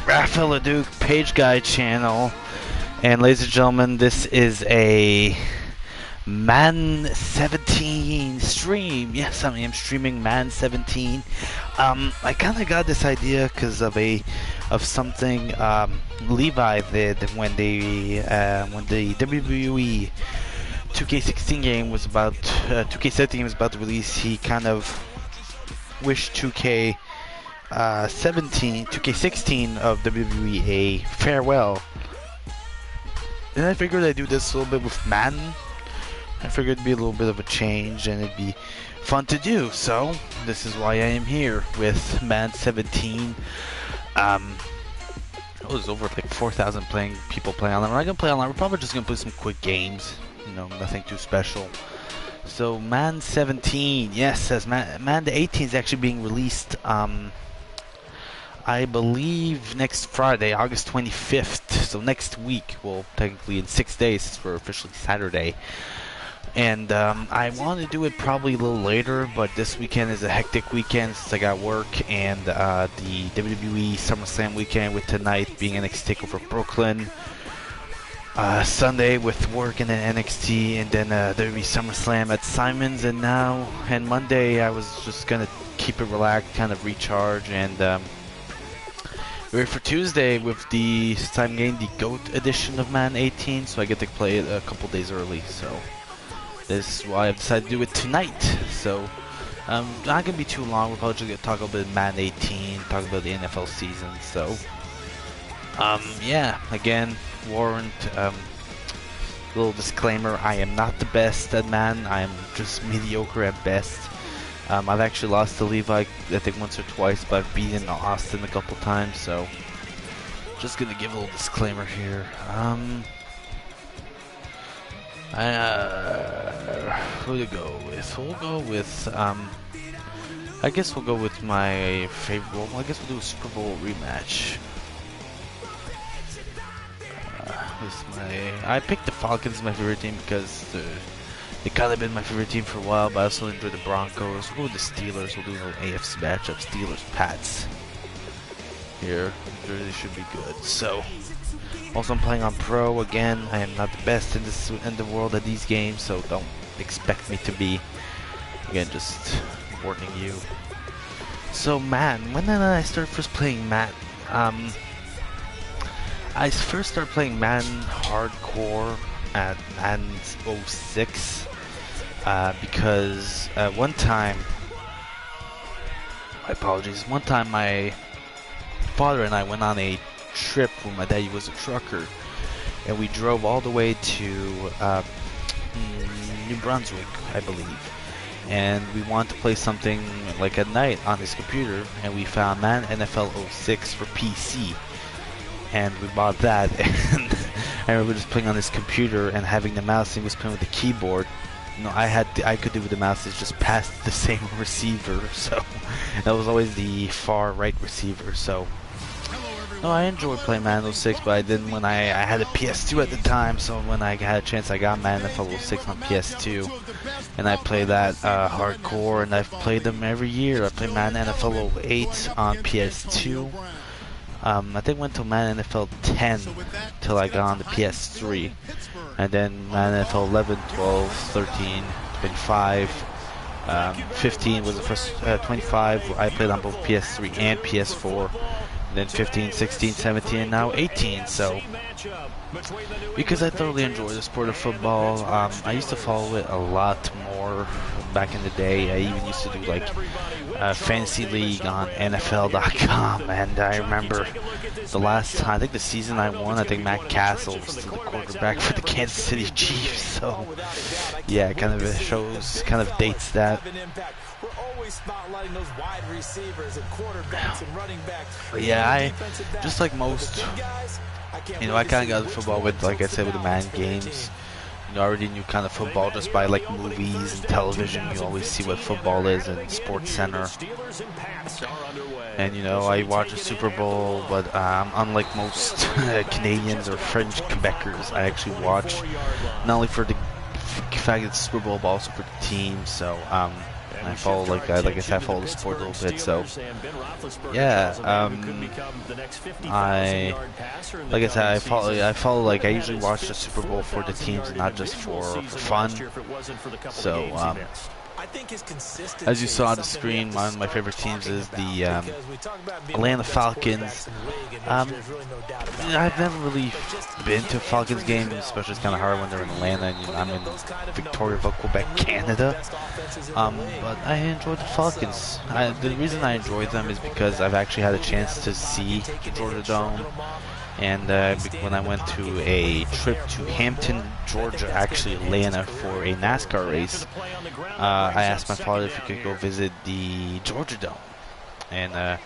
Raphael Leduc Page Guy channel, and ladies and gentlemen, this is a Madden 17 stream. Yes, I am streaming Madden 17. I kind of got this idea because of something Levi did when the WWE 2K16 game was about 2K17 was about to release. He kind of wished 2K16 of WWE a farewell. And I figured I'd do this a little bit with Madden. I figured it'd be a little bit of a change and it'd be fun to do. So this is why I am here with Madden 17. It was over like 4,000 people playing online. We're not gonna play online. We're probably just gonna play some quick games. You know, nothing too special. So Madden 17, yes, as Madden 18 is actually being released. I believe next Friday, August 25th. So next week, well, technically in 6 days, since we're officially Saturday. And I want to do it probably a little later, but this weekend is a hectic weekend since I got work, and the WWE SummerSlam weekend with tonight being NXT TakeOver Brooklyn. Sunday with work and then NXT, and then WWE SummerSlam at Simon's, and Monday I was just gonna keep it relaxed, kind of recharge, and wait for Tuesday with the time game, the GOAT edition of Madden 18, so I get to play it a couple days early. So this is why I've decided to do it tonight. So not gonna be too long. We're probably just gonna talk a little bit of Madden 18, talk about the NFL season. So yeah, again, warrant little disclaimer: I am not the best at Madden. I am just mediocre at best. I've actually lost to Levi, I think once or twice, but I've beaten Austin a couple times, so just gonna give a little disclaimer here. Who to go with? We'll go with, I guess we'll go with my favorite, well, I guess we'll do a Super Bowl rematch. I picked the Falcons as my favorite team because they kind of been my favorite team for a while, but I also enjoy the Broncos. We'll go with the Steelers. We'll do a little AFC matchup. Steelers-Pats. Here. Jersey should be good. So, also I'm playing on Pro. Again, I am not the best in the world at these games, so don't expect me to be. Again, just warning you. So, Madden. When did I start first playing Madden? I first started playing Madden Hardcore at Madden 06 because one time, my apologies, one time my father and I went on a trip when my daddy was a trucker, and we drove all the way to New Brunswick, I believe, and we wanted to play something like at night on his computer, and we found Madden NFL 06 for PC, and we bought that. And I remember just playing on his computer and having the mouse, and he was playing with the keyboard. You know, I could do with the mouse is just pass the same receiver, so that was always the far right receiver. So no, I enjoyed playing Madden 06, but I didn't when I had a PS2 at the time. So when I had a chance, I got Madden NFL 06 on PS2, and I played that hardcore, and I've played them every year. I played Madden NFL 08 on PS2. I think went to Madden NFL 10 till I got on the PS3, and then Madden NFL 11, 12, 13, 25, 15 was the first 25 I played on both PS3 and PS4, and then 15, 16, 17, and now 18. So because I thoroughly enjoy the sport of football, I used to follow it a lot more back in the day. I even used to do like fantasy league on NFL.com, and I remember the last time, I think the season I won, I think Matt Castle was still the quarterback for the Kansas City Chiefs. So yeah, it kind of shows, kind of dates that. But yeah, I just like most, you know, I kind of got into football with, like I said, with the Madden games. You know, I already knew kind of football just by like movies and television. You always see what football is in Sports Center. And you know, I watch the Super Bowl, but unlike most Canadians or French Quebecers, I actually watch not only for the fact that it's Super Bowl, but also for the team. So I follow like I said, I follow the sport a little bit. So yeah, I like I said, I follow like I usually watch the Super Bowl for the teams and not just for fun. So as you saw on the screen, one of my favorite teams is the Atlanta Falcons. I've never really been to a Falcons game, especially it's kind of hard when they're in Atlanta and I'm in Victoriaville, Quebec, Canada. But I enjoy the Falcons. The reason I enjoy them is because I've actually had a chance to see the Georgia Dome. And when I went to a trip to Hampton, Georgia, actually Atlanta, for a NASCAR race, I asked my father if he could go visit the Georgia Dome. And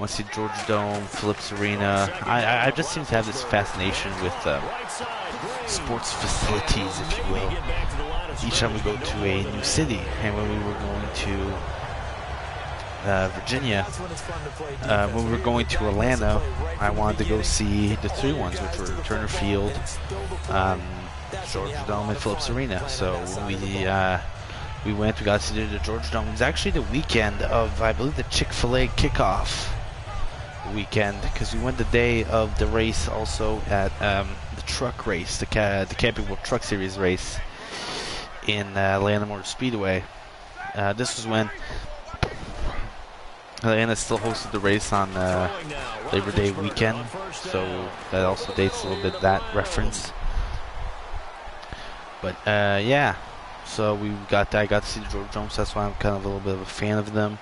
went to the Georgia Dome, Phillips Arena. I just seem to have this fascination with sports facilities, if you will. Each time we go to a new city, and when we were going to Virginia, when we were going to Atlanta, I wanted to go see the three ones, which were Turner Field, Georgia Dome, and Phillips Arena. So we went, we got to see the Georgia Dome. It was actually the weekend of, I believe, the Chick-fil-A kickoff weekend, because we went the day of the race also at the truck race, the Camping World Truck Series race in Atlanta Motor Speedway. This was when Atlanta still hosted the race on Labor Day weekend, so that also dates a little bit that reference. But yeah, so I got to see the Georgia Dome, so that's why I'm kind of a little bit of a fan of them.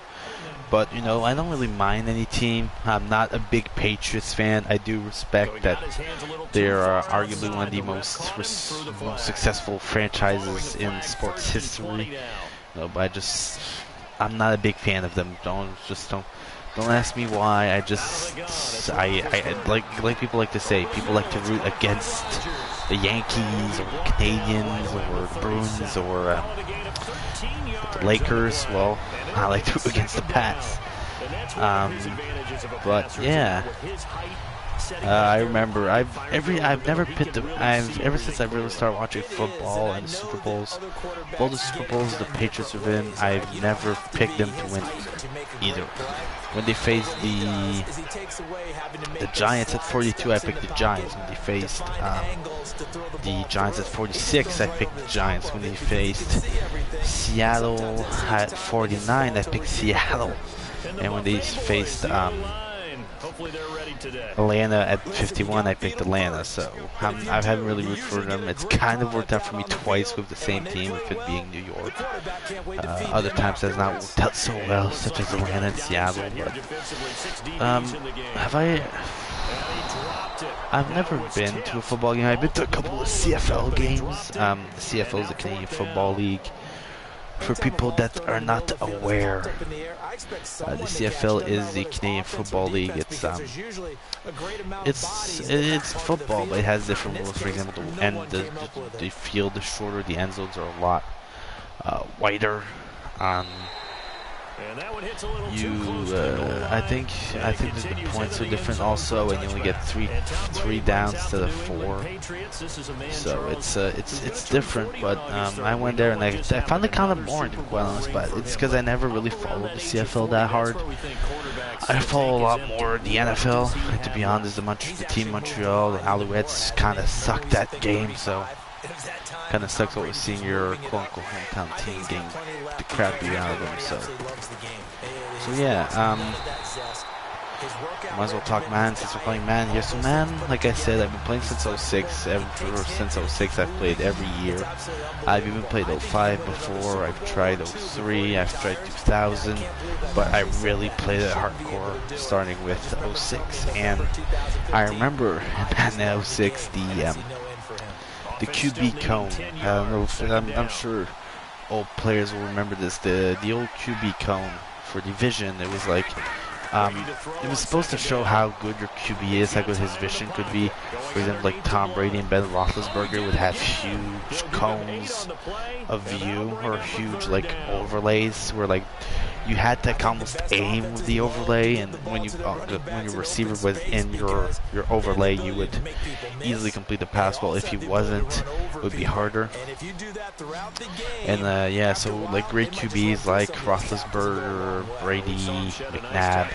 But you know, I don't really mind any team. I'm not a big Patriots fan. I do respect that they are arguably one of the most successful franchises in sports history. No, but I'm not a big fan of them. Don't ask me why. I like people like to say, people like to root against the Yankees or the Canadians or Bruins or the Lakers. Well, I like to root against the Pats. But yeah, I remember ever since I really started watching football and Super Bowls, all the Super Bowls the Patriots have been, I've never picked them to win either. When they faced the Giants at 42, I picked the Giants. When they faced the Giants at 46, I picked the Giants. When they faced Seattle at 49, I picked Seattle. And when they faced Atlanta at 51, I picked Atlanta. So I haven't really rooted for them. It's kind of worked out for me twice with the same team, with it being New York. Other times it has not worked out so well, such as Atlanta and Seattle. But I've never been to a football game. I've been to a couple of CFL games. The CFL is the Canadian Football League. For people that are not aware, the CFL is the Canadian Football League. It's football, but it has different rules. For example, the field is shorter, the end zones are a lot wider. I think the points are different also, and you only get three downs instead of 4. So it's different. But I went there and I found it kind of boring, to be quite honest. But it's because I never really followed the CFL that hard. I follow a lot more the NFL. And to be honest, the team Montreal, the Alouettes, kind of sucked that game. So kind of sucks what we're seeing your quote-unquote hometown team getting the crap beat out of them. So yeah, might as well talk Madden since we're playing Madden here. So Madden, like I said, I've been playing since 06. Ever since 06, I've played every year. I've even played 05 before. I've tried 03. I've tried 2000. But I really played it hardcore starting with 06. And I remember in Madden 06 the QB cone. I don't know if, I'm sure old players will remember this. The old QB cone for division. It was like it was supposed to show how good your QB is, how good his vision could be. For example, like Tom Brady and Ben Roethlisberger would have huge cones of view, or huge like overlays where like you had to almost aim with the overlay, and when your receiver was in your overlay, you would easily complete the pass. Well, if he wasn't, it would be harder. And yeah, so like great QBs like Roethlisberger, Brady, McNabb,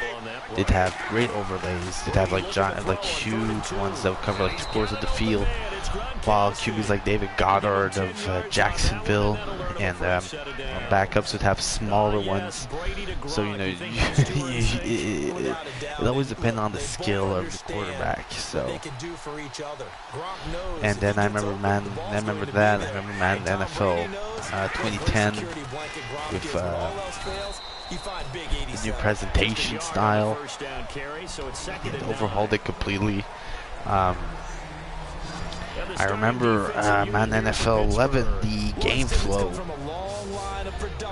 they'd have great overlays. They'd have like giant, like huge ones that would cover like 2/4 of the field. While QBs like David Goddard of Jacksonville and backups would have smaller ones. So you know, it always depends on the skill of the quarterback. So, and then I remember Madden NFL 2010 with the new presentation style. It overhauled it completely. I remember Madden NFL 11, the game flow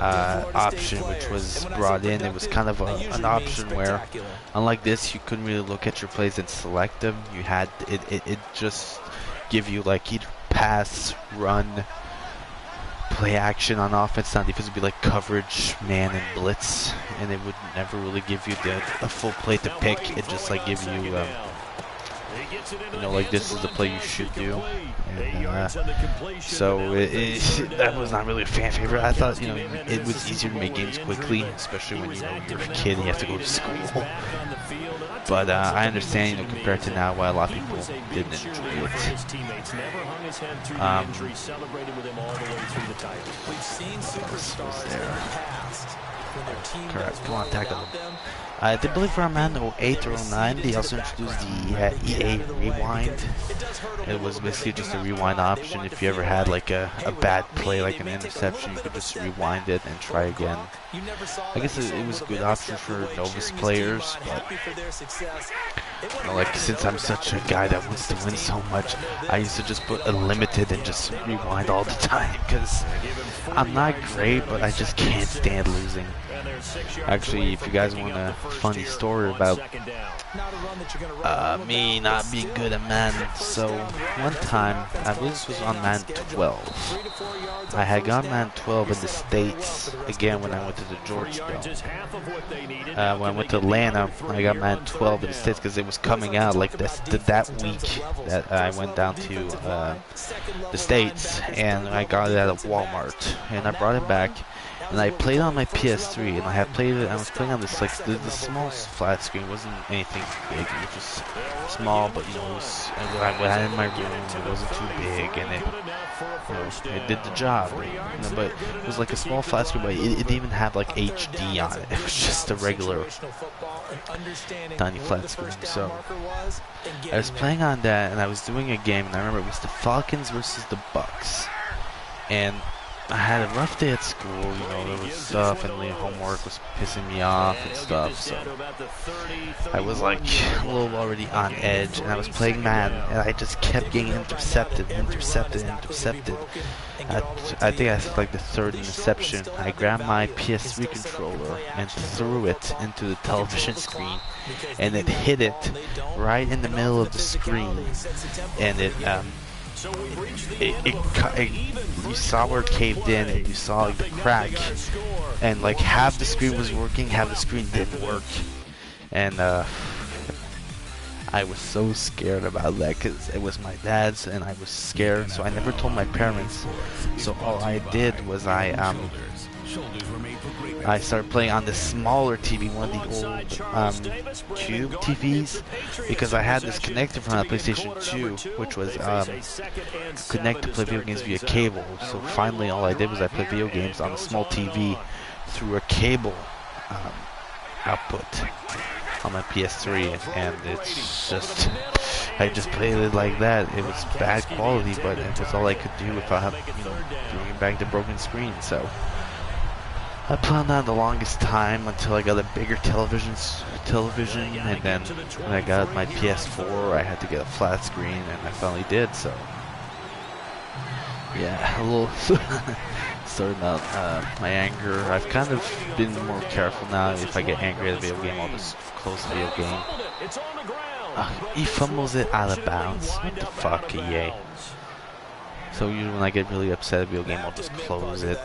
option, which was brought in. It was kind of an option where, unlike this, you couldn't really look at your plays and select them. You had it just give you like either pass, run, play action on offense. On defense would be like coverage, man, and blitz, and it would never really give you the full play to pick. It just like give you you know, like this is the play you should do. And, so that was not really a fan favorite. I thought, you know, it was easier to make games quickly, especially when you know you're a kid and you have to go to school. But I understand, you know, compared to now, why a lot of people didn't enjoy it. Correct. Come on, tackle them. I did believe around Madden 08 or 09, they also introduced the EA Rewind. It was basically just a rewind option. If you ever had like a bad play, like an interception, you could just rewind it and try again. I guess it was a good option for novice players, but you know, like since I'm such a guy that wants to win so much, I used to just put unlimited and just rewind all the time because I'm not great, but I just can't stand losing. Actually, if you guys want a funny story about me not being good at Madden, so one time, I believe this was on Madden 12. I had gotten Madden 12 in the States, again when I went to the George Dome. When I went to Atlanta, I got Madden 12 in the States because it was coming out like that week that I went down to the States, and I got it at a Walmart, and I brought it back. And I played on my PS3, and I was playing on this like the small flat screen. It wasn't anything big. It was just small, but you know, it was, when I had it in my room, it wasn't too big, and it did the job. You know, but it was like a small flat screen, but it didn't even have like HD on it. It was just a regular tiny flat screen. So I was playing on that, and I was doing a game, and I remember it was the Falcons versus the Bucks, and I had a rough day at school, you know, there was stuff, and the homework was pissing me off and stuff, so I was like a little already on edge, and I was playing Madden, and I just kept getting intercepted. I think I had like the third interception. I grabbed my PS3 controller and threw it into the television screen, and it hit it right in the middle of the screen, and you saw where it caved in, and you saw like the crack, and like half the screen was working, half the screen didn't work, and I was so scared about that because it was my dad's, and I was scared, so I never told my parents. So all I did was I started playing on the smaller TV, one of the old Cube TVs, because I had this connector from the PlayStation 2, which was connect to play video games via cable. So finally all I did was I played video games on a small TV through a cable output on my PS3, and it's just, I just played it like that. It was bad quality, but it was all I could do without, you know, bringing back the broken screen. So I planned on the longest time until I got a bigger television, and then when I got my PS4, I had to get a flat screen, and I finally did. So yeah, a little sorry about my anger. I've kind of been more careful now. If I get angry at a video game, I'll just close the video game. He fumbles it out of bounds. What the fuck, EA? So usually when I get really upset at a video game, I'll just close it.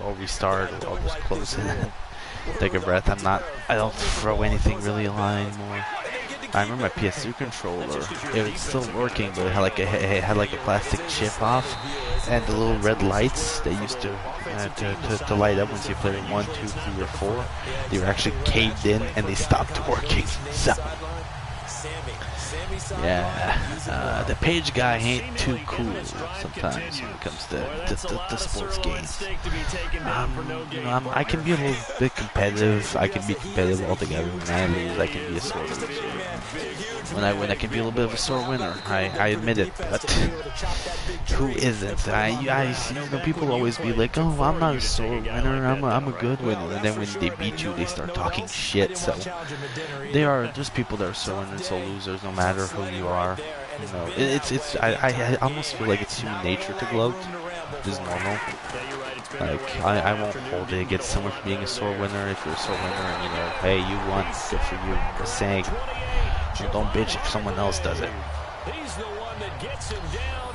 I'll restart, or I'll just close it and take a breath. I don't throw anything really a lot anymore. I remember my PS2 controller. It was still working, but it had like a plastic chip off, and the little red lights they used to light up once you played 1, 2, 3, or 4. They were actually caved in, and they stopped working. So yeah, the page guy ain't too cool sometimes when it comes to sports games. You know, I can be a little bit competitive. I can be competitive altogether. When I lose, I can be a sore loser. When I win, I can be a little bit of a sore winner. I admit it, but who isn't? You know, people always be like, "Oh, I'm not a sore winner. I'm a good winner." And then when they beat you, they start talking shit. So there's people that are sore winners, so losers, no matter who you are. You know, I almost feel like it's human nature to gloat. It's normal. Like, I won't hold it against someone for being a sore winner. If you're a sore winner and, you know, hey, you won, good for you. Just saying, don't bitch if someone else does it.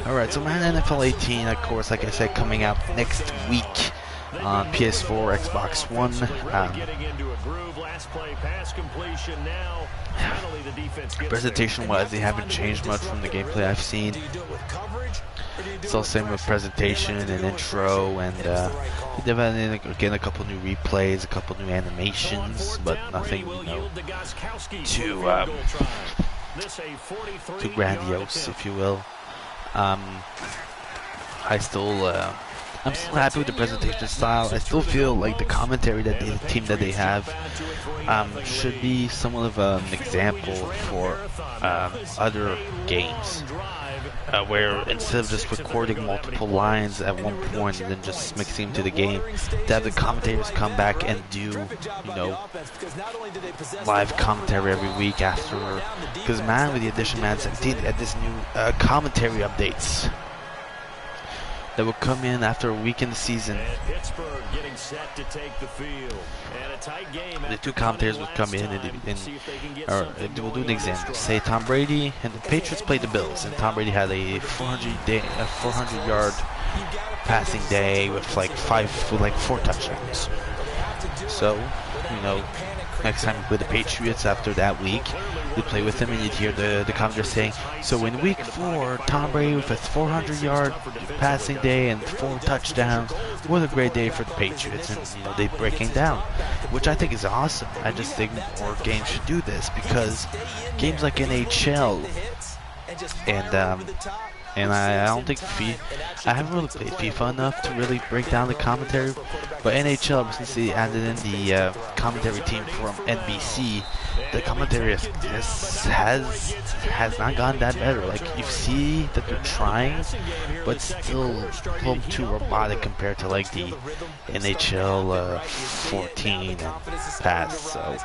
Alright, so Madden NFL 18, of course, like I said, coming out next week on PS4, Xbox One. Presentation-wise, they haven't changed much from the gameplay I've seen. It's all the same with presentation and intro, and they've added again a couple new replays, a couple new animations, but nothing, you know, too grandiose, if you will. I'm still happy with the presentation style. I still feel like the commentary that the team that they have should be somewhat of an example for other games, where instead of just recording multiple lines at one point and then just mixing them to the game, to have the commentators come back and do, you know, live commentary every week after. Because man, with the addition of Madden 17, they had this new commentary updates that will come in after a week in the season. The two commentators would come in and we'll do an example. Say Tom Brady and the Patriots played the Bills, and Tom Brady had a 400-yard passing day with like 4 touchdowns. So, you know, next time you play the Patriots after that week, you play with them and you'd hear the commentator saying, so in week 4, Tom Brady with a 400-yard passing day and 4 touchdowns. What a great day for the Patriots. And, you know, they breaking down, which I think is awesome. I just think more games should do this, because games like NHL and I don't think I haven't really played FIFA enough to really break down the commentary, but NHL, since they added in the commentary team from NBC, the commentary has not gotten that better. Like, you see that they're trying, but still a little too robotic compared to like the NHL 14 and past. So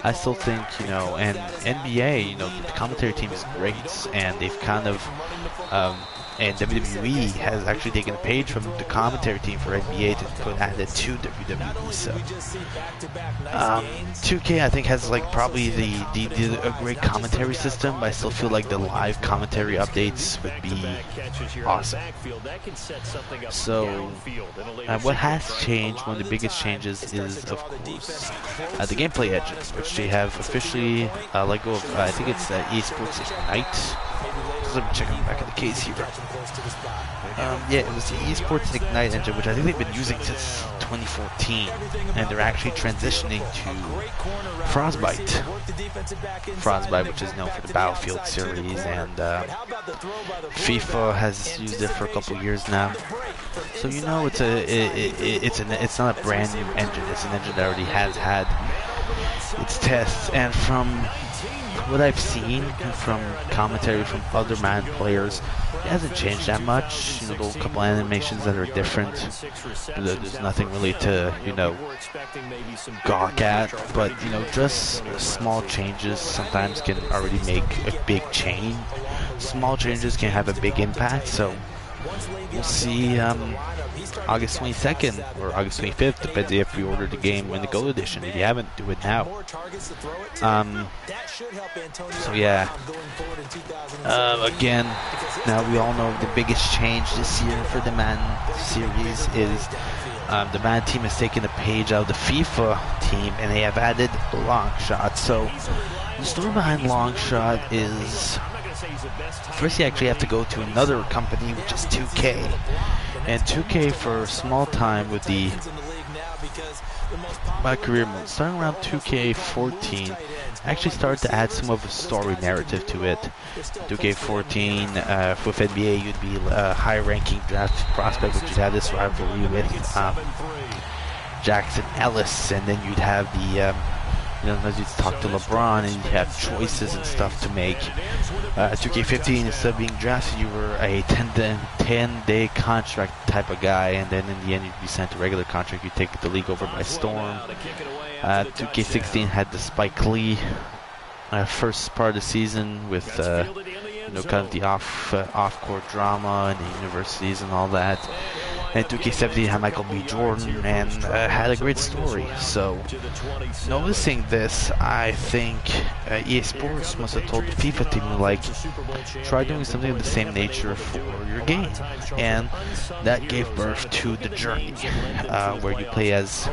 I still think, you know, and NBA, you know, the commentary team is great, and they've kind of and WWE has actually taken a page from the commentary team for NBA to put added to WWE. So 2K, I think, has like probably a great commentary system, but I still feel like the live commentary updates would be awesome. So what has changed, one of the biggest changes, is of course the gameplay engines, which they have officially let go of. I think it's Esports Ignite. Let me check on the back of the case here. Yeah, it was the Esports Ignite engine, which I think they've been using since 2014, and they're actually transitioning to Frostbite, which is known for the Battlefield series, and FIFA has used it for a couple years now. So, you know, it's not a brand new engine. It's an engine that already has had its tests, and from what I've seen from commentary from other Madden players, it hasn't changed that much. You know, there's a couple animations that are different. There's nothing really to, you know, gawk at, but, you know, just small changes sometimes can already make a big change. Small changes can have a big impact, so we'll see August 22nd or August 25th, depending if you ordered the game in the Gold Edition. If you haven't, do it now. So yeah, again, now we all know the biggest change this year for the Madden series is the Madden team has taken a page out of the FIFA team and they have added long shot. So the story behind long shot is, first you actually have to go to another company, which is 2K. And 2K for a small time with my career mode, starting around 2K14, actually started to add some of a story narrative to it. 2K14, with NBA, you'd be a high-ranking draft prospect, which you'd have this rivalry with Jackson Ellis, and then you'd have the as you talk to LeBron and you have choices and stuff to make. 2K15, instead of being drafted, you were a 10-day contract type of guy, and then in the end you'd be sent to regular contract. You'd take the league over by storm. 2K16 had the Spike Lee first part of the season with kind of the off-court drama and the universities and all that. And 2K17 had Michael B. Jordan and had a great story. So, noticing this, I think EA Sports must have told the FIFA team, like, try doing something of the same nature for your game. And that gave birth to The Journey, where you play as,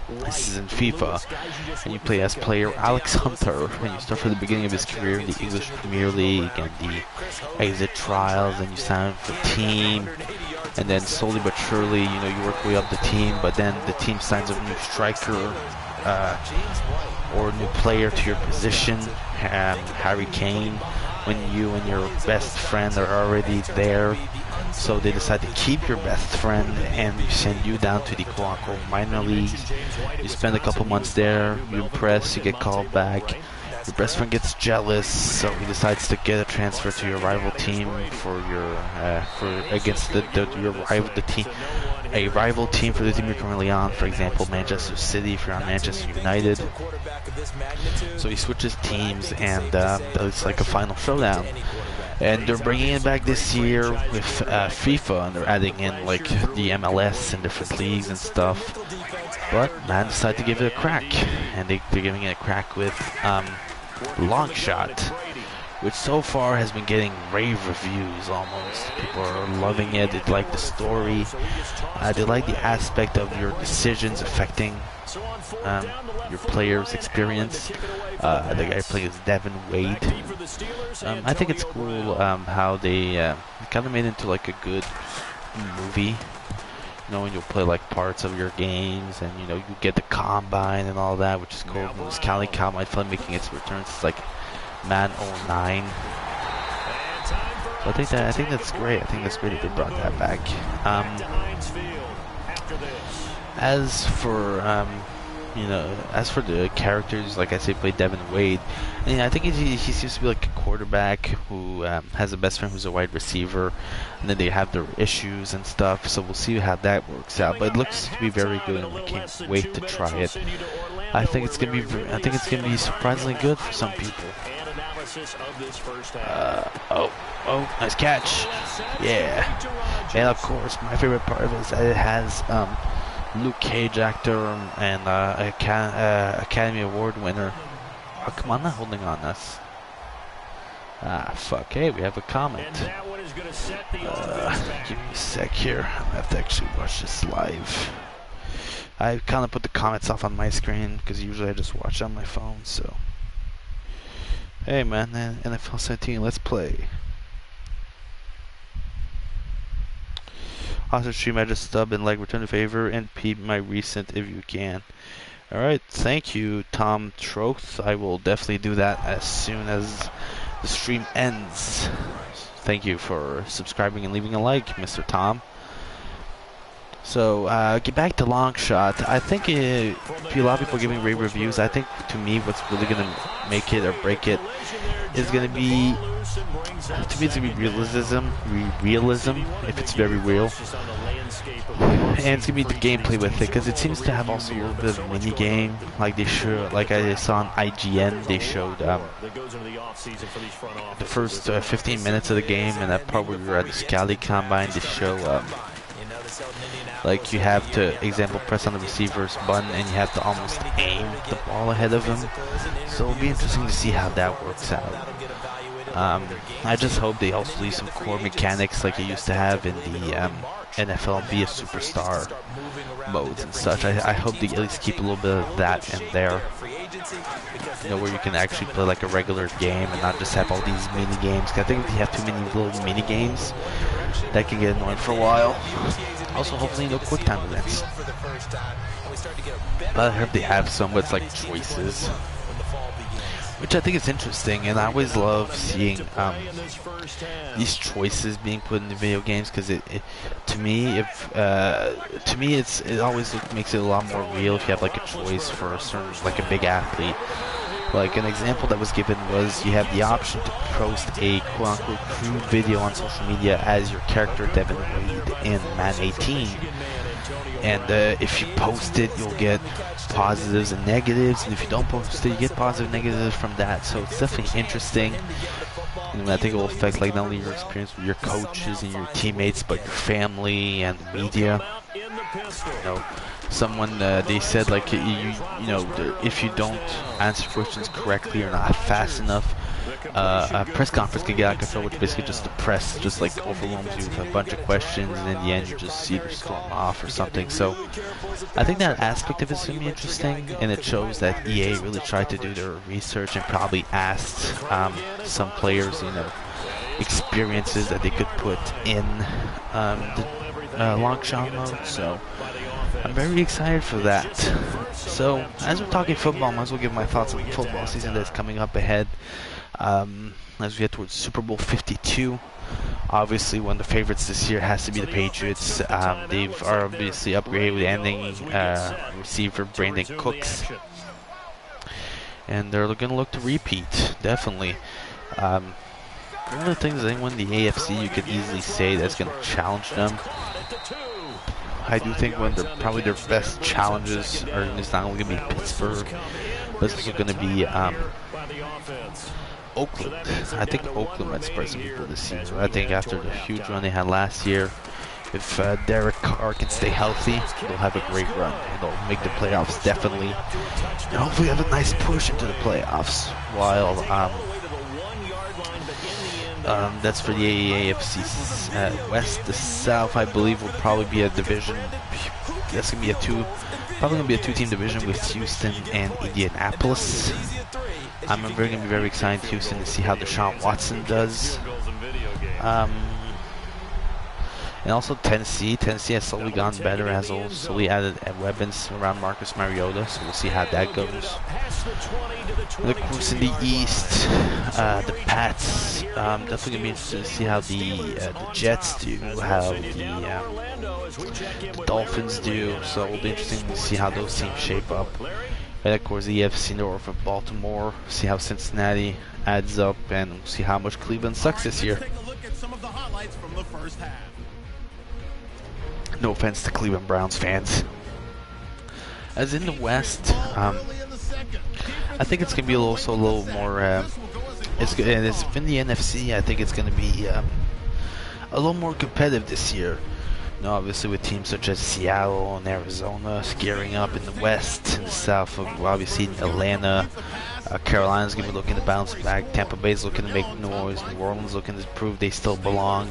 this is in FIFA, and you play as player Alex Hunter, and you start from the beginning of his career in the English Premier League and the exit trials, and you sign for the team. And then slowly but surely, you work your way up the team, but then the team signs a new striker or a new player to your position, Harry Kane, when you and your best friend are already there. So they decide to keep your best friend and send you down to the quote-unquote minor leagues. You spend a couple months there, you impress, you get called back. Your best friend gets jealous, so he decides to get a transfer to your rival team for your against a rival team for the team you're currently on. For example, Manchester City if you're on Manchester United. So he switches teams and it's like a final showdown. And they're bringing it back this year with FIFA, and they're adding in like the MLS and different leagues and stuff. But man decided to give it a crack, and they're giving it a crack with Long Shot, which so far has been getting rave reviews almost. People are loving it. They like the story. They like the aspect of your decisions affecting your player's experience. The guy playing is Devin Wade. I think it's cool how they kind of made it into like a good movie. And you'll play like parts of your games, and you get the combine and all that, which is cool. The Scally Combine finally making its returns. It's like Madden 09. So I think that's great. I think that's great that they brought that back. As for the characters, like I say, play Devin Wade. And I think he seems to be like a quarterback who has a best friend who's a wide receiver, and then they have their issues and stuff. So we'll see how that works out. But it looks to be very good, and I can't wait to try it. I think it's gonna be surprisingly good for some people. Nice catch! Yeah, and of course, my favorite part of it is that it has Luke Cage actor and Academy Award winner. Oh, come on, not holding on us. Fuck. Hey, we have a comment. Give me a sec here. I'm gonna have to actually watch this live. I kind of put the comments off on my screen because usually I just watch on my phone. So, hey man, NFL 17, let's play. Also stream, I just stub and like, return a favor, and peep my recent if you can. Alright, thank you, Tom Troth. I will definitely do that as soon as the stream ends. Thank you for subscribing and leaving a like, Mr. Tom. So, get back to Long Shot. I think a lot of people are giving rave reviews. I think, to me, what's really going to make it or break it is going to be, to me, it's going to be realism, if it's very real. And it's going to be the gameplay with it, because it seems to have also a little bit of a mini game. Like they showed, like I saw on IGN, they showed the first 15 minutes of the game, and that part where we were at the Scally Combine, they show Like you have to, example, press on the receiver's button and you have to almost aim the ball ahead of him. So it'll be interesting to see how that works out. I just hope they also leave some core mechanics like you used to have in the NFL Be a Superstar modes and such. I hope they at least keep a little bit of that in there. You know, where you can actually play like a regular game and not just have all these mini games. 'Cause I think if you have too many little mini games, that can get annoying for a while. Also, hopefully no quick time events. But I hope they have some with like choices, which I think is interesting, and I always love seeing these choices being put into video games, because to me, it always makes it a lot more real if you have like a choice for a certain, like a big athlete. Like an example that was given was you have the option to post a quote-unquote crude video on social media as your character Devin Reed in Madden 18. And if you post it, you'll get positives and negatives, and if you don't post it, you get positive and negatives from that. So it's definitely interesting. And I think it will affect like not only your experience with your coaches and your teammates, but your family and the media. You know, someone they said like you know, if you don't answer questions correctly or not fast enough, a press conference can get out of control, which basically just the press just like overwhelms you with a bunch of questions, and in the end you just either storm off or something. So I think that aspect of it is going to be interesting, and it shows that EA really tried to do their research and probably asked some players, you know, experiences that they could put in the long shot mode. So I'm very excited for that. So as we're talking football, I might as well give my thoughts on the football season that's coming up ahead. As we get towards Super Bowl 52, obviously one of the favorites this year has to be the Patriots. They've obviously upgraded with ending receiver Brandon Cooks, and they're going to look to repeat, definitely. One of the things I think when the AFC you could easily say that's going to challenge them. I do think one of probably their best challenges is not only going to be Pittsburgh, but it's also going to be Oakland. I think Oakland might surprise some people this season. I think after the huge run they had last year, if Derek Carr can stay healthy, they'll have a great run and they'll make the playoffs definitely. And hopefully have a nice push into the playoffs. While that's for the AFC West. The South, I believe, will probably be a division. That's gonna be probably gonna be a two-team division with Houston and Indianapolis. I'm going to be very excited, Houston, to see how Deshaun Watson does. And also Tennessee. Tennessee has slowly gotten better, has slowly added weapons around Marcus Mariota, so we'll see how that goes. And of course in the East, the Pats, definitely going to be interested to see how the Jets do, how the Dolphins do, so it'll be interesting to see how those teams shape up. And of course the EFC North of Baltimore, see how Cincinnati adds up, and we'll see how much Cleveland sucks this year. No offense to Cleveland Browns fans. As in the West, I think it's going to be also a little more, it's in the NFC, I think it's going to be a little more competitive this year. You know, obviously with teams such as Seattle and Arizona gearing up in the West, in the South, obviously Atlanta, Carolina's going to be looking to bounce back, Tampa Bay's looking to make noise, New Orleans looking to prove they still belong.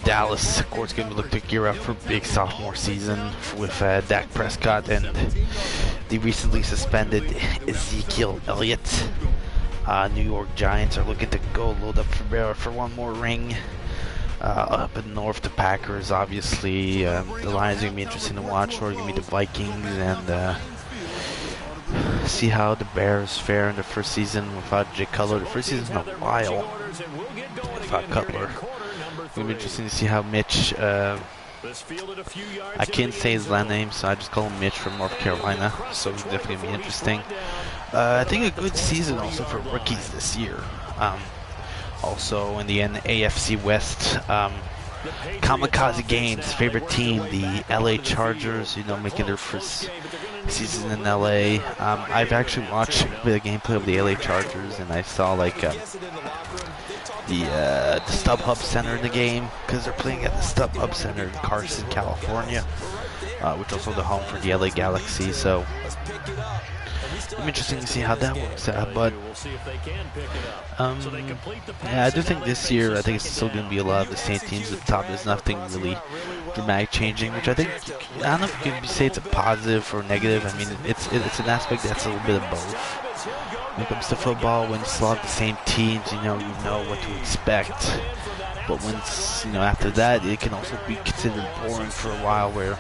Dallas, of course, going to look to gear up for a big sophomore season with Dak Prescott and the recently suspended Ezekiel Elliott. New York Giants are looking to go load up for one more ring. Up in north, the Packers, obviously. The Lions are going to be interesting to watch, or going to be the Vikings, and see how the Bears fare in the first season without Jay Cutler. The first season in a while without Cutler. It's going to be interesting to see how Mitch, I can't say his last name, so I just call him Mitch from North Carolina, so it's definitely going to be interesting. I think a good season also for rookies this year. Also in the AFC West, Kamikaze Games, favorite team, the LA Chargers, you know, making their first season in LA. I've actually watched a bit of gameplay of the LA Chargers, and I saw like the StubHub Center in the game because they're playing at the StubHub Center in Carson, California, which is also the home for the LA Galaxy. So it'll be interesting to see how that works out. But yeah, I do think this year I think it's still going to be a lot of the same teams at the top. There's nothing really dramatic changing, which I think I don't know if you can say it's a positive or negative. I mean, it's an aspect that's a little bit of both. When it comes to football, when you still have the same teams, you know what to expect. But once, after that, it can also be considered boring for a while where,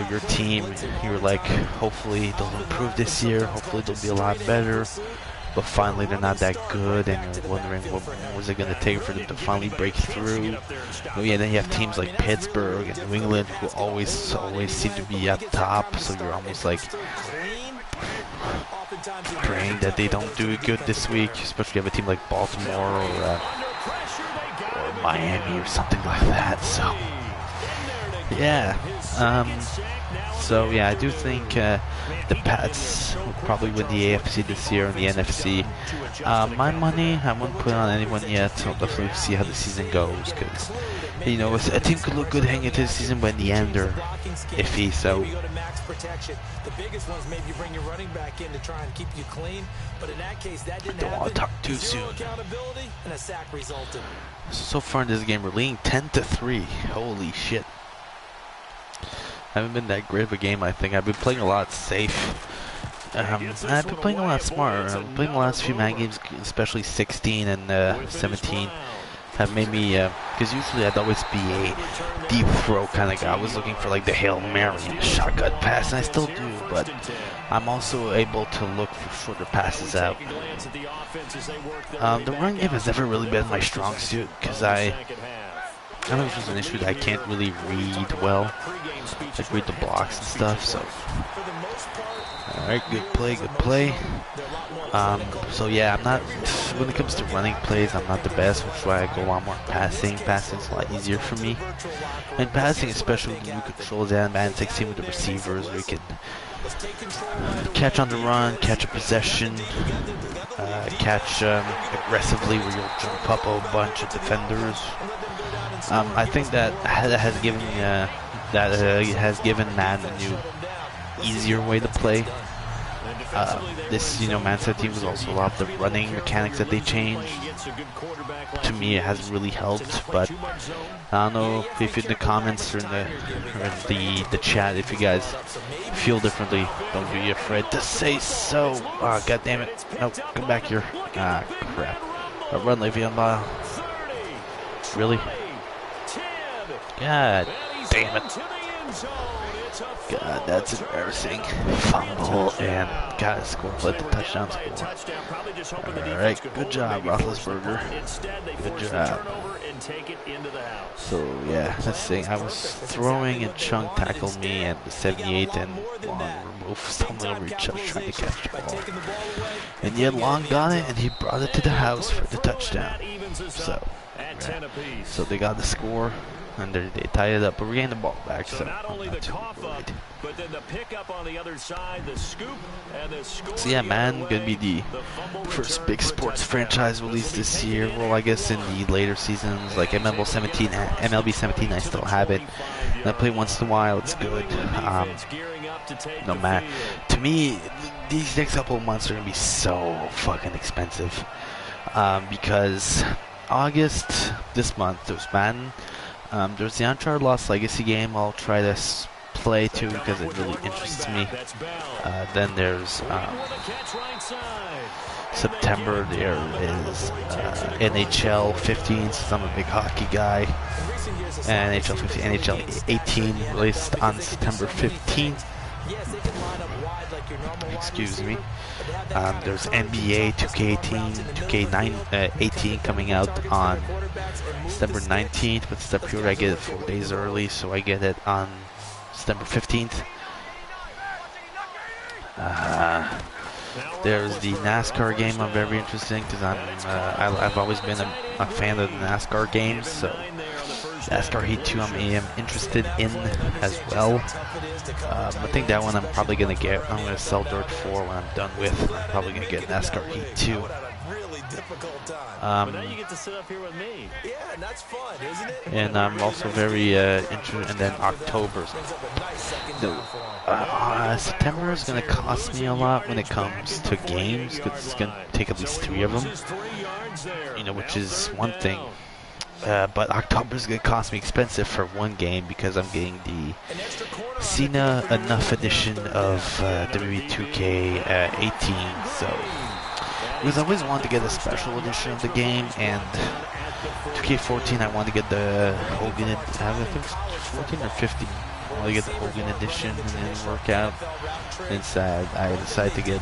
your team, you're like, hopefully they'll improve this year, hopefully they'll be a lot better, but finally they're not that good, and you're wondering what was it going to take for them to finally break through. Yeah, then you have teams like Pittsburgh and New England who always seem to be at the top, so you're almost like praying that they don't do it good this week, especially if you have a team like Baltimore or Miami or something like that. So yeah, I do think the Pats will probably win the AFC this year and the NFC. My money, I wouldn't put on anyone yet. I'll definitely see how the season goes because a team could look good heading into the season, but in the end they're iffy. So I don't want to talk too soon. So far in this game, we're leading 10-3. Holy shit. Haven't been that great of a game, I think. I've been playing a lot safe. I've been playing a lot smarter. I've been playing the last few Madden games, especially 16 and 17, have made me, because usually I'd always be a deep throw kind of guy. I was looking for like the Hail Mary and the shotgun pass, and I still do, but I'm also able to look for shorter passes out. The run game has never really been my strong suit, because I don't know if it's an issue that I can't really read well, like read the blocks and stuff, so. Alright, good play. So yeah, I'm not, when it comes to running plays, I'm not the best, which is why I go a lot more passing. Passing's a lot easier for me. And passing, especially when you control that in Madden 16 with the receivers, where you can catch on the run, catch a possession, catch aggressively where you'll jump up a bunch of defenders. I think that has given Madden a new, easier way to play. This, Man 17 was also a lot of the running mechanics that they changed. To me, it hasn't really helped, but I don't know if in the comments or in the chat, if you guys feel differently, don't be afraid to say so. God damn it! No, come back here. Crap! Run, Le'Veon Bell. Really? God damn it! God, that's embarrassing. Fumble and got to score. Let the touchdown score. Alright, good job, Roethlisberger. Good job. So, yeah, let's see. I was throwing and Chung tackled me at the 78 and Long removed something over each other trying to catch the ball. And yet Long got it and he brought it to the house for the touchdown. So, yeah. So they got the score. And they tie it up, but we're getting the ball back, so I'm not too worried. So yeah, man, gonna be the first big sports franchise release this year. Well, I guess in the later seasons, like MLB 17, I still have it. And I play once in a while. It's good. No man, to me, these next couple of months are gonna be so fucking expensive. Because August this month there's Madden. There's the Uncharted Lost Legacy game I'll try to play too because it really interests me. Then there's September, there is NHL 15 since I'm a big hockey guy. And NHL 15, NHL 18 released on September 15th. Excuse me. There's NBA 2K18, 18 coming out on September 19th, but the pre-order I get it 4 days early, so I get it on September 15th. There's the NASCAR game I'm very interested in because I've always been a fan of the NASCAR games, so NASCAR Heat 2 I am interested in as well. I think that one I'm probably going to get. I'm going to sell Dirt 4 when I'm done with. I'm probably going to get NASCAR Heat 2. But now you get to sit up here with me. Yeah, and that's fun, isn't it? And I'm also very interested. And then October. September is going to cost me a lot when it comes to games, because it's going to take at least 3 of them, you know, which is one thing. But October is going to cost me expensive for one game, because I'm getting the Cena Enough edition of WWE 2K18. So, because I always wanted to get a special edition of the game, and 2K14 I wanted to get the Hogan, I think it's 14 or 15. I wanted to get the Hogan edition, and it didn't work out. Instead, I decided to get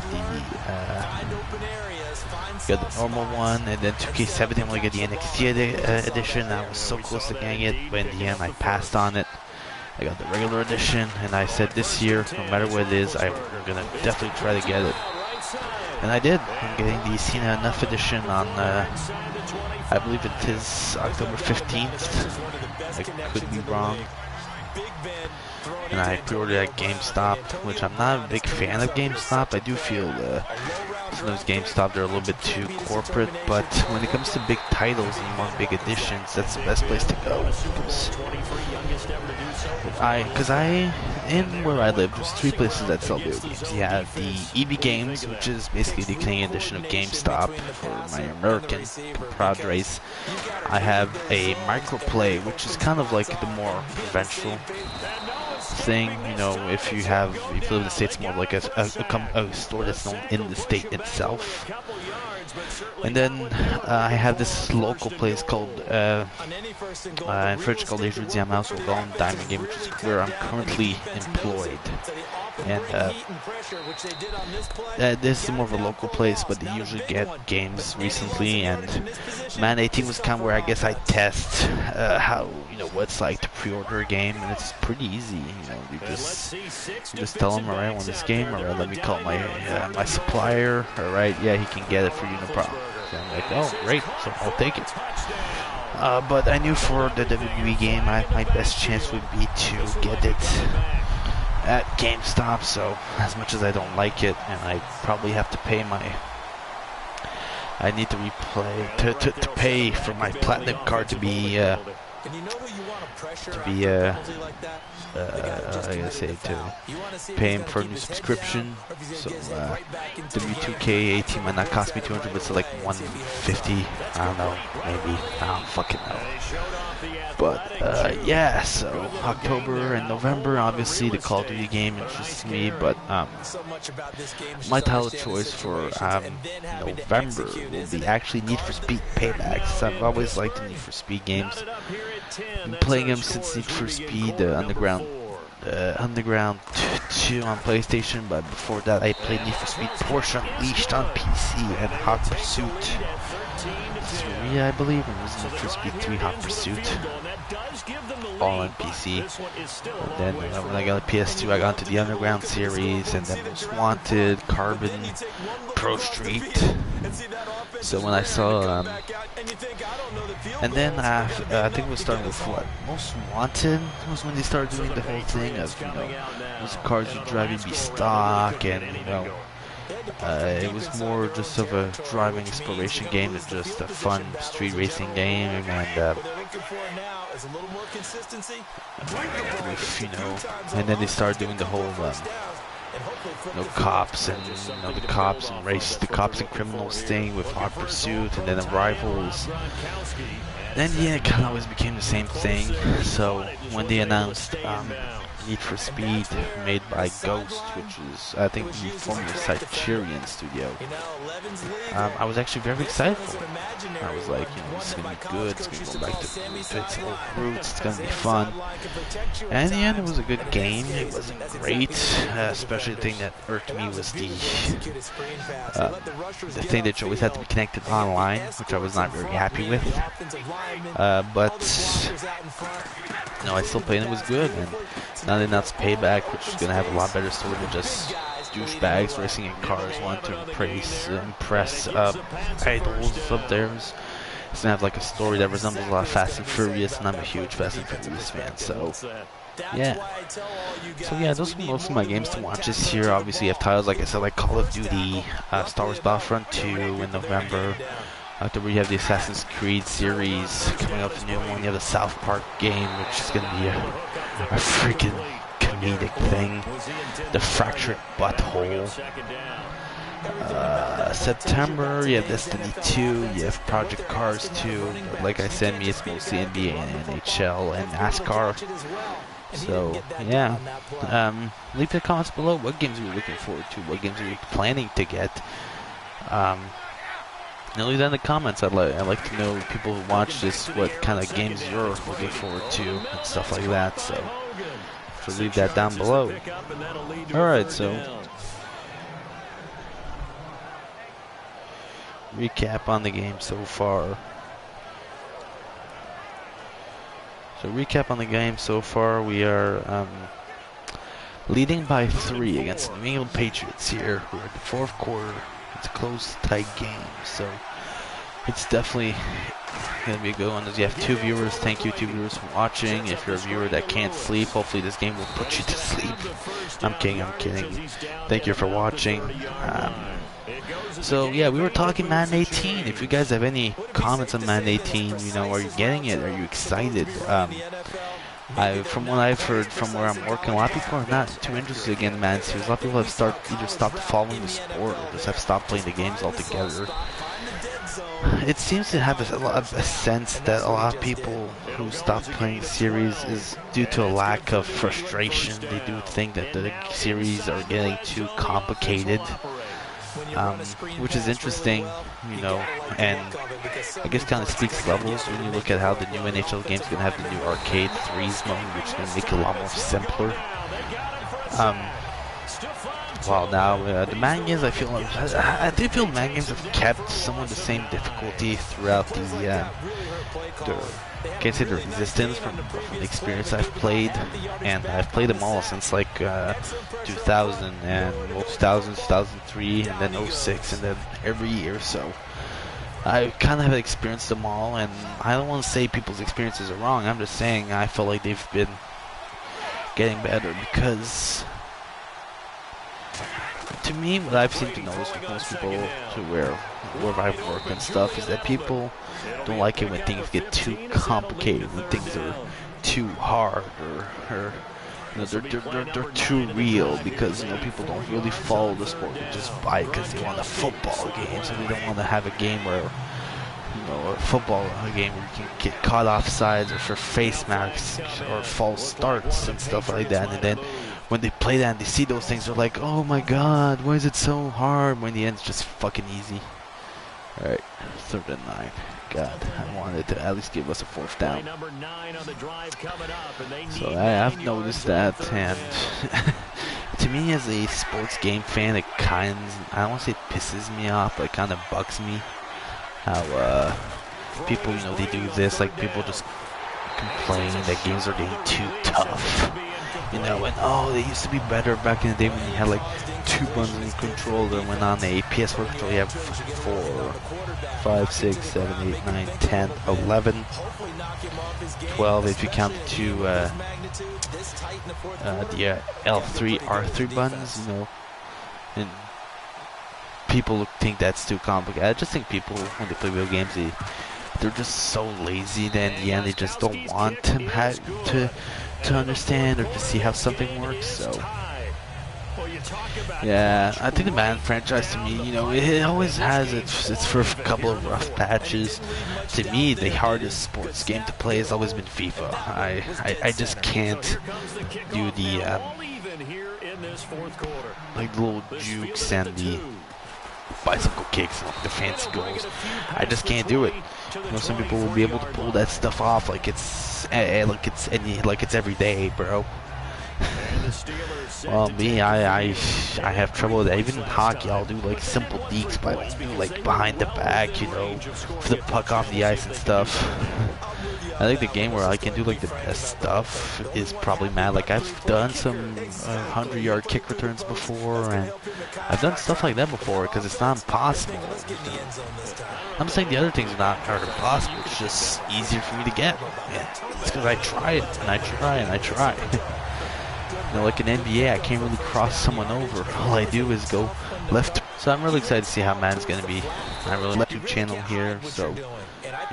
the normal one, and then 2K17 I want to get the NXT edition. I was so close to getting it, but in the end I passed on it. I got the regular edition, and I said this year, no matter what it is, I'm gonna definitely try to get it. And I did. I'm getting the Cena Enough edition on, I believe it is October 15th. I could be wrong. And I pre-ordered at GameStop, which I'm not a big fan of GameStop. I do feel sometimes GameStop, they're a little bit too corporate, but when it comes to big titles and you want big editions, that's the best place to go. Because in where I live, there's 3 places that sell video games. You have the EB Games, which is basically the Canadian edition of GameStop for my American proud race. I have a Microplay, which is kind of like the more provincial thing, you know. If you live in the States, more like a store that's known in the state itself. And then I have this local place called in French called Les Jeux Diamants or Golden Diamond Game, which is where I'm currently employed. And this is more of a local place, but they usually get games recently. And Man 18 was kind of where I guess I test how, you know, what it's like to pre-order a game, and it's pretty easy. You know, you just tell them, all right, I want this game, all right, let me call my supplier, all right, yeah, he can get it for you, no problem. So I'm like, oh, great, so I'll take it. But I knew for the WWE game, my best chance would be to get it at GameStop. So as much as I don't like it, and I probably have to pay I need to pay for my platinum card to be I gotta say to pay him for a new subscription. So W2K18 might not cost me 200, but it's like 150. I don't know, maybe. I don't fucking know. But yeah, so October and November, obviously the Call of Duty game interests me, but my title of choice for November will be actually Need for Speed Paybacks. I've always liked the Need for Speed games. I've been playing them since Need for Speed Underground 2 on PlayStation, but before that I played Need for Speed Porsche Unleashed on PC and Hot Pursuit 3, I believe. It was Need for Speed 3 Hot Pursuit, all on PC. And then when I got a PS2, I got into the Underground series, and then Most Wanted, Carbon, Pro Street. So when I saw, and then I think it was starting with what? Most Wanted was when they started doing the whole thing of, you know, those cars you drive, you'd be stock, and, you know, it was more just of a driving exploration game than just a fun street racing game. And you know, and then they started doing the whole you know, cops and, you know, the cops and criminals thing with Hot Pursuit, and then the Rivals. Then yeah, it kind of always became the same thing. So when they announced Need for Speed made by Ghost, which is, I think, the former Criterion studio, I was actually very excited for it. I was like, you know, it's gonna be good, it's gonna go back to its old roots, it's gonna be fun. And in the end, it was a good game. It wasn't great, especially the thing that irked me was the thing that you always had to be connected online, which I was not very happy with. But no, I still played and it was good. And now they announced Payback, which is gonna have a lot better story than just douchebags racing in cars wanting to impress idols of theirs. It's gonna have like a story that resembles a lot of Fast and Furious, and I'm a huge Fast and Furious fan, so yeah. So yeah, those are most of my games to watch this year. Obviously you have titles, like I said, like Call of Duty, Star Wars Battlefront 2 in November, October you have the Assassin's Creed series coming up, the new one. You have the South Park game, which is going to be a freaking comedic thing. The Fractured Butthole. September, you have Destiny 2, you have Project Cars 2. But like I said, me, it's mostly NBA and NHL and NASCAR. So, yeah. Leave the comments below. What games are you looking forward to? What games are you planning to get? Leave that in the comments. I'd like to know, people who watch this, what kind of games you're looking forward to and stuff like that. So leave that down below. Alright, so recap on the game so far. We are leading by 3 against the New England Patriots here. We're in the 4th quarter. It's a close, tight game, so it's definitely going to be a good one. As you have 2 viewers, thank you 2 viewers for watching. If you're a viewer that can't sleep, hopefully this game will put you to sleep. I'm kidding. Thank you for watching. So yeah, we were talking Madden 18. If you guys have any comments on Madden 18, you know, are you getting it? Are you excited? From what I've heard, from where I'm working, a lot of people are not too interested again in Madden series. A lot of people have either stopped following the sport or just have stopped playing the games altogether. It seems to have a sense that a lot of people who stop playing the series is due to a lack of frustration. They do think that the series are getting too complicated. Which is interesting, you know, and I guess kind of speaks levels when you look at how the new NHL game's going to have the new Arcade 3s mode, which is going to make it a lot more simpler. While now, the Madden games, I do feel Madden games have kept somewhat the same difficulty throughout I can't say their existence from the experience I've played, and I've played them all since like 2000 and 2000, 2003, and then 06, and then every year. So I kind of have experienced them all, and I don't want to say people's experiences are wrong. I'm just saying I feel like they've been getting better because, to me, what I've seemed to notice with most people to where I've worked and stuff is that people don't like it when things get too complicated, when things are too hard, or you know, they're too real, because, you know, people don't really follow the sport. They just buy it because they want a football game, so they don't want to have a game where, you know, a game where you can get caught off sides or for face masks or false starts and stuff like that. And then when they play that and they see those things, they're like, oh my god, why is it so hard? When the end's just fucking easy. Alright, 3rd and 9. God, I wanted to at least give us a 4th down. So I've noticed that, and to me as a sports game fan, it I don't want to say it pisses me off, but it kind of bugs me how people, you know, they do this, like people just complain that games are getting too tough. You know, and oh, they used to be better back in the day when you had like 2 buttons in the controller, when on a PS4 controller you have 4, 5, 6, 7, 8, 9, 10, 11, 12 if you count the 2 the L3, R3 buttons, you know, and people think that's too complicated. I just think people, when they play video games, they're just so lazy that in the end they just don't want to understand or to see how something works. So yeah, I think the Madden franchise, to me, you know, it always has its first couple of rough patches. To me, the hardest sports game to play has always been FIFA. I just can't do the like the little jukes and the bicycle kicks and the fancy goals. I just can't do it. You know, some people will be able to pull that stuff off like it's every day, bro. Well, me, I have trouble with that. Even in hockey, I'll do like simple dekes, but I won't do like behind the back, you know, flip the puck off the ice and stuff. I think the game where I can do like the best stuff is probably Madden. Like, I've done some 100-yard kick returns before, and I've done stuff like that before because it's not impossible. I'm saying the other things are not impossible. It's just easier for me to get. Yeah, it's because I try it and I try and I try. You know, like in NBA, I can't really cross someone over. All I do is go left. So I'm really excited to see how Madden's going to be. I really like YouTube channel here, so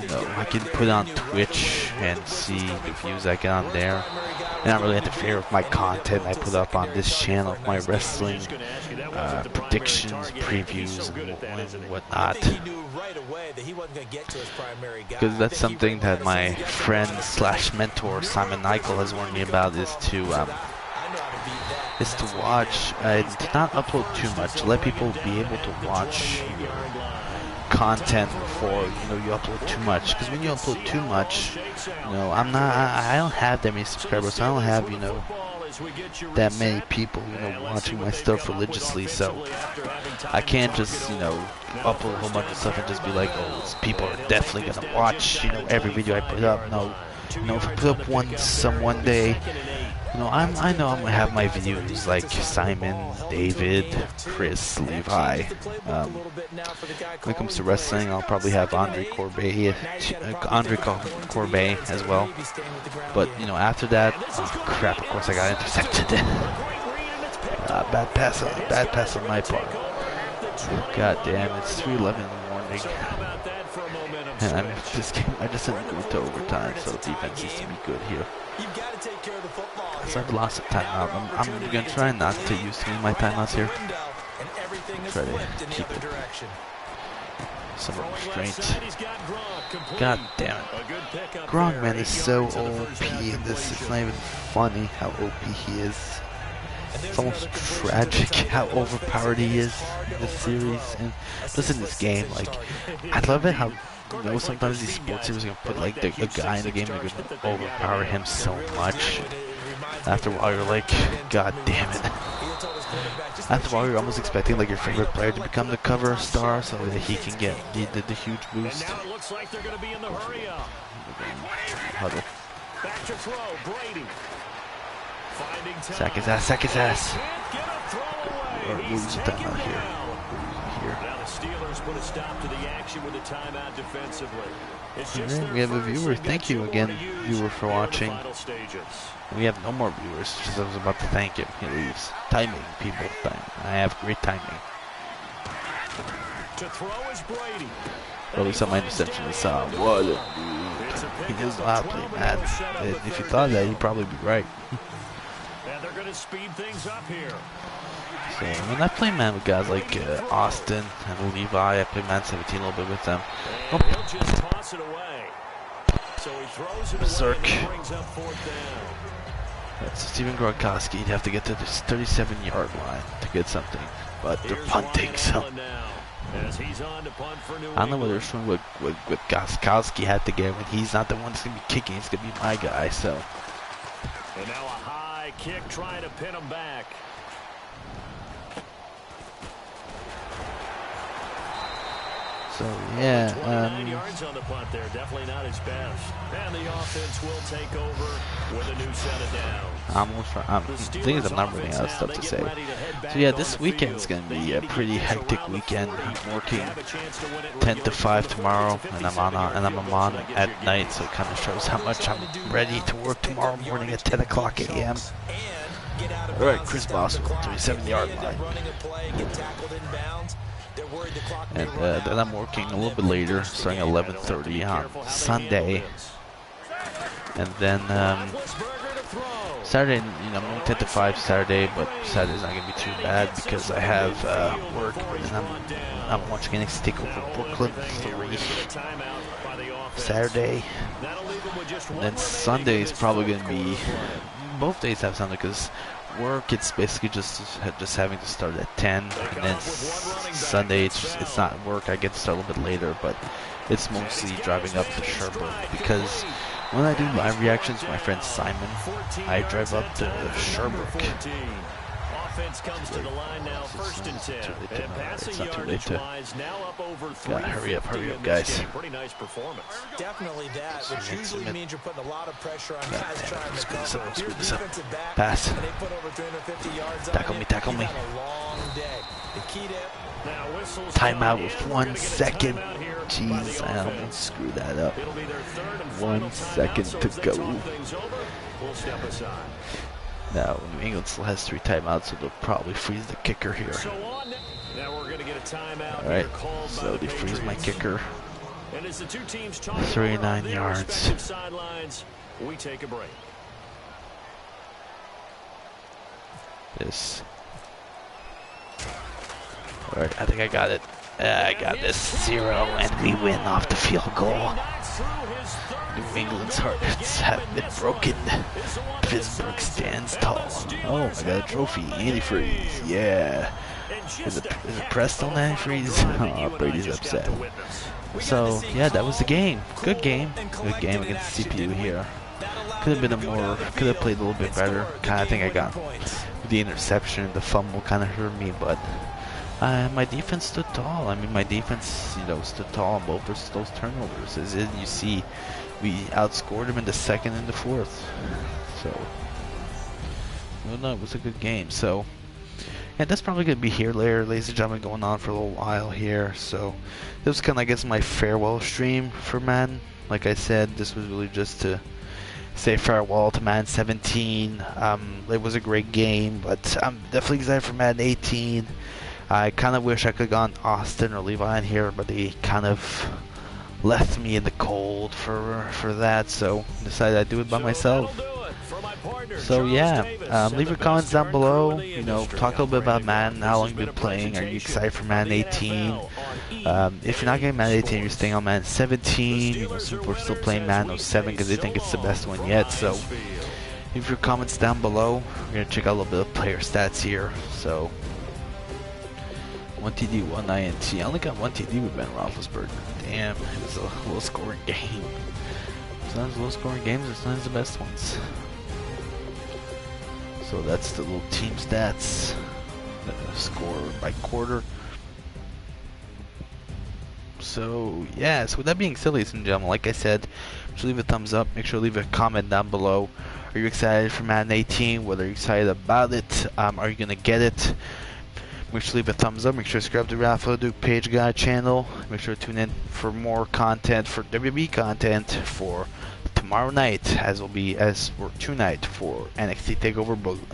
you know I can put on Twitch and see the views I get on there. And not really interfere with my content I put up on this channel, my wrestling predictions, previews, and whatnot. Because that's something that my friend slash mentor Simon Nichol has warned me about, is to watch and to not upload too much. Let people be able to watch your content before you upload too much. Because when you upload too much, I don't have that many subscribers. I don't have that many people watching my stuff religiously. So I can't just upload a whole bunch of stuff and just be like, oh, people are definitely gonna watch every video I put up. No, if I put up one day, I know I'm gonna have my views like Simon, David, Chris, Levi. When it comes to wrestling, I'll probably have Andre Corbet as well. But after that, oh crap! Of course, I got intercepted. Bad pass on my part. God damn! It's 3:11 in the morning, and this game. I just didn't go to overtime, so defense needs to be good here. So I've lost a timeout. I'm gonna try not to use too many of my timeouts here. Try to keep it some restraint. God damn it. Gronk, man, is so OP in this. It's not even funny how OP he is. It's almost tragic how overpowered he is in this series and just in this game. Like, I love it how sometimes these sports series are gonna put like a guy in the game that could overpower him so much. After a while, you're like, God damn it. After a while, you're almost expecting like your favorite player to become the cover star so that he can get the huge boost. Now it looks like they're going to be in the hurry up. Huddle. Back to throw, Brady. Finding time. Sack his ass. Get a throw away. Moves it down here. Now the Steelers put a stop to the action with a timeout defensively. Alright, we have a viewer. Thank you again, viewer, for watching. We have no more viewers, just I was about to thank him. He leaves. Timing, people. I have great timing. To throw is Brady. Or at least on my interception, he saw what a dude. He does not play Madden. If you thought that, you'd probably be right. And they're going to speed things up here. So, when I play Madden with guys like Austin and Levi, I play Madden 17 a little bit with them. Oh. He'll just toss it away. So he throws it Berserk. away, brings up fourth down. That's Steven Gronkowski. He'd have to get to this 37-yard line to get something, but they're punting, so I don't know whether it's from what Gronkowski had to get when he's not the one that's gonna be kicking. He's gonna be my guy. So. And now a high kick trying to pin him back. So yeah, 29 yards on the punt there, definitely not his best. And the offense will take over with a new set of downs. The thing is, I'm not running out of stuff to say. So yeah, this weekend's gonna be a pretty hectic weekend. I'm working 10 to 5 tomorrow, and I'm on at night, so it kind of shows how much I'm ready to work tomorrow morning at 10 o'clock a.m. All right, Chris Boswell, 37-yard line. And then I'm working a little bit later, starting at 11:30 on Sunday. And then Saturday, I'm going 10 to 5 Saturday, but Saturday's not going to be too bad because I have work, and I'm watching NXT take over Brooklyn 3 Saturday. And then Sunday is probably going to be, both days have something because work, it's basically just having to start at 10, and then Sunday it's not work. I get to start a little bit later, but it's mostly driving up to Sherbrooke because when I do live reactions with my friend Simon, I drive up to Sherbrooke. Offense comes to the line now, first and 10. And passing yardage wise, now up over 3. Hurry up, guys. Pretty nice performance. Definitely that, which usually means you're putting a lot of pressure on guys trying to cover. Screw this up. Pass. And they put over 350 yards Tackle me, tackle me. Timeout with 1 second. Jeez, I almost screwed that up. 1 second to go. We'll step aside. Now, New England still has 3 timeouts, so they'll probably freeze the kicker here. So on. Now we're going to get a Alright, so they freeze my kicker. 39 yards. We take a break. This. Alright, I think I got it. I got this 0, and we win off the field goal. New England's hearts have been broken. Pittsburgh stands tall. Oh, I got a trophy. Antifreeze. Yeah. Is it pressed on antifreeze? Oh, Brady's upset. So, yeah, that was the game. Good game. Good game against CPU here. Could have been could have played a little bit better. Kind of think I got the interception, the fumble kind of hurt me, but my defense stood tall. I mean, my defense, stood tall on both those turnovers. As you see, we outscored them in the second and the fourth. So, well, no, it was a good game. So, yeah, that's probably going to be here later, ladies and gentlemen, going on for a little while here. So, this was kind of, I guess, my farewell stream for Madden. Like I said, this was really just to say farewell to Madden 17. It was a great game, but I'm definitely excited for Madden 18. I kind of wish I could have gone Austin or Levi in here, but they kind of left me in the cold for that, so decided I'd do it by myself. So yeah, leave your comments down below. Talk a little bit about Madden, how long you've been playing. Are you excited for Madden 18? If you're not getting Madden 18, you're staying on Madden 17. Some people are still playing Madden 07 because they think it's the best one yet. So leave your comments down below. We're gonna check out a little bit of player stats here. So 1 TD, 1 INT. I only got 1 TD with Ben Roethlisberger. Damn, it was a low scoring game. Sometimes low scoring games are sometimes the best ones. So that's the little team stats, the score by quarter. So yeah, so with that being said, ladies and gentlemen, like I said, make sure to leave a thumbs up, make sure to leave a comment down below. Are you excited for Madden 18? What are you excited about it? Are you gonna get it? Make sure to leave a thumbs up, make sure to subscribe to the Raffle Duke Page Guy channel. Make sure to tune in for more content, for WWE content, for tomorrow night, as for tonight for NXT TakeOver Brooklyn.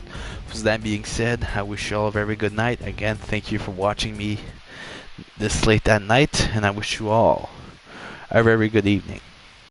With that being said, I wish you all a very good night. Again, thank you for watching me this late at night, and I wish you all a very good evening.